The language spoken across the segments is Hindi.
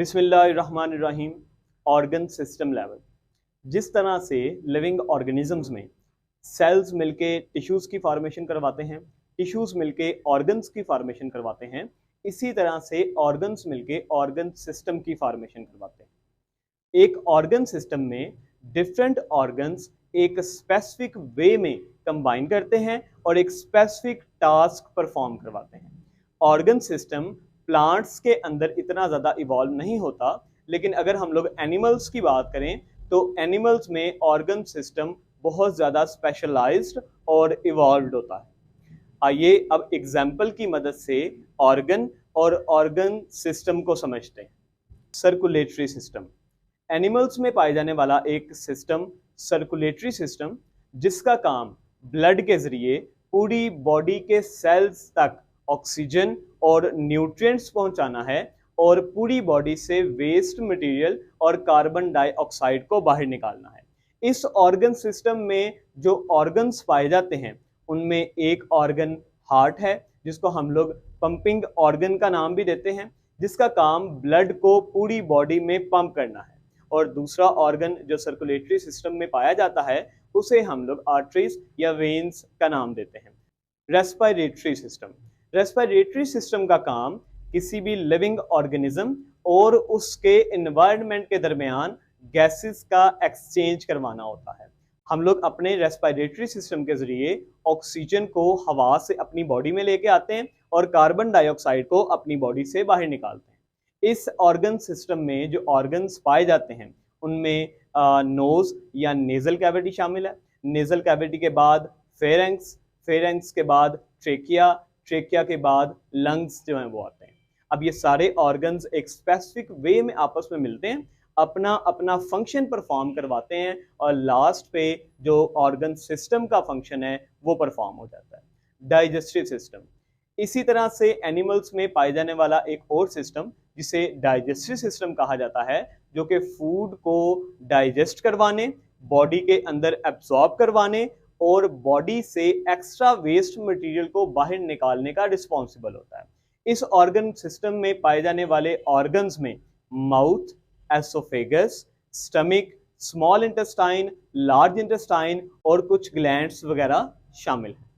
बिस्मिल्लाहिर्रहमानिर्रहीम। ऑर्गन सिस्टम लेवल, जिस तरह से लिविंग ऑर्गेनिजम्स में सेल्स मिलके टिश्यूज़ की फॉर्मेशन करवाते हैं, टिश्यूज़ मिलके ऑर्गन्स की फॉर्मेशन करवाते हैं, इसी तरह से ऑर्गन्स मिलके ऑर्गन सिस्टम की फॉर्मेशन करवाते हैं। एक ऑर्गन सिस्टम में डिफरेंट ऑर्गन्स एक स्पेसिफिक वे में कंबाइन करते हैं और एक स्पेसिफिक टास्क परफॉर्म करवाते हैं। ऑर्गन सिस्टम प्लांट्स के अंदर इतना ज़्यादा इवॉल्व नहीं होता, लेकिन अगर हम लोग एनिमल्स की बात करें तो एनिमल्स में ऑर्गन सिस्टम बहुत ज़्यादा स्पेशलाइज्ड और इवॉल्व्ड होता है। आइए अब एग्जाम्पल की मदद से ऑर्गन और ऑर्गन सिस्टम को समझते हैं। सर्कुलेटरी सिस्टम, एनिमल्स में पाए जाने वाला एक सिस्टम सर्कुलेटरी सिस्टम, जिसका काम ब्लड के जरिए पूरी बॉडी के सेल्स तक ऑक्सीजन और न्यूट्रिएंट्स पहुंचाना है और पूरी बॉडी से वेस्ट मटेरियल और कार्बन डाइऑक्साइड को बाहर निकालना है। इस ऑर्गन सिस्टम में जो ऑर्गन्स पाए जाते हैं उनमें एक ऑर्गन हार्ट है, जिसको हम लोग पंपिंग ऑर्गन का नाम भी देते हैं, जिसका काम ब्लड को पूरी बॉडी में पंप करना है। और दूसरा ऑर्गन जो सर्कुलेटरी सिस्टम में पाया जाता है उसे हम लोग आर्टरीज या वेन्स का नाम देते हैं। रेस्पिरेटरी सिस्टम, रेस्पिरेटरी सिस्टम का काम किसी भी लिविंग ऑर्गेनिज्म और उसके एनवायरनमेंट के दरमियान गैसेस का एक्सचेंज करवाना होता है। हम लोग अपने रेस्पिरेटरी सिस्टम के जरिए ऑक्सीजन को हवा से अपनी बॉडी में लेके आते हैं और कार्बन डाइऑक्साइड को अपनी बॉडी से बाहर निकालते हैं। इस ऑर्गन सिस्टम में जो ऑर्गन्स पाए जाते हैं उनमें नोज या नेजल कैविटी शामिल है। नेजल कैविटी के बाद फेरेंक्स, फेरेंक्स के बाद ट्रेकिया, ट्रेकिया के बाद लंग्स जो हैं वो आते हैं। अब ये सारे ऑर्गन्स एक स्पेसिफिक वे में आपस में मिलते हैं, अपना अपना फंक्शन परफॉर्म करवाते हैं और लास्ट पे जो ऑर्गन सिस्टम का फंक्शन है वो परफॉर्म हो जाता है। डाइजेस्टिव सिस्टम, इसी तरह से एनिमल्स में पाए जाने वाला एक और सिस्टम जिसे डाइजेस्टिव सिस्टम कहा जाता है, जो कि फूड को डाइजेस्ट करवाने, बॉडी के अंदर एब्जॉर्ब करवाने और बॉडी से एक्स्ट्रा वेस्ट मटेरियल को बाहर निकालने का रिस्पॉन्सिबल होता है। इस ऑर्गन सिस्टम में पाए जाने वाले ऑर्गन्स में mouth, oesophagus, stomach, small intestine, large intestine और कुछ ग्लैंड्स वगैरह शामिल हैं।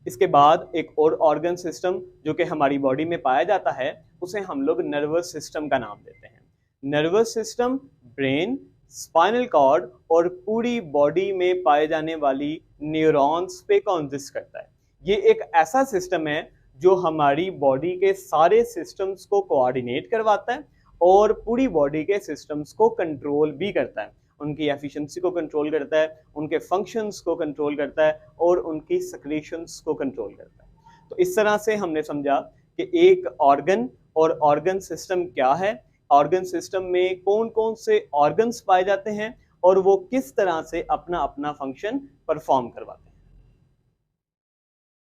इसके बाद एक और ऑर्गन सिस्टम जो कि हमारी बॉडी में पाया जाता है उसे हम लोग नर्वस सिस्टम का नाम देते हैं। Nervous system brain, spinal cord और पूरी बॉडी में पाए जाने वाली न्यूरॉन्स पे कॉन्सिस्ट करता है। ये एक ऐसा सिस्टम है जो हमारी बॉडी के सारे सिस्टम्स को कोऑर्डिनेट करवाता है और पूरी बॉडी के सिस्टम्स को कंट्रोल भी करता है। उनकी एफिशिएंसी को कंट्रोल करता है, उनके फंक्शंस को कंट्रोल करता है और उनकी सेक्रेशंस को कंट्रोल करता है। तो इस तरह से हमने समझा कि एक ऑर्गन और ऑर्गन सिस्टम क्या है, ऑर्गन सिस्टम में कौन कौन से ऑर्गन्स पाए जाते हैं और वो किस तरह से अपना अपना फंक्शन परफॉर्म करवाते हैं।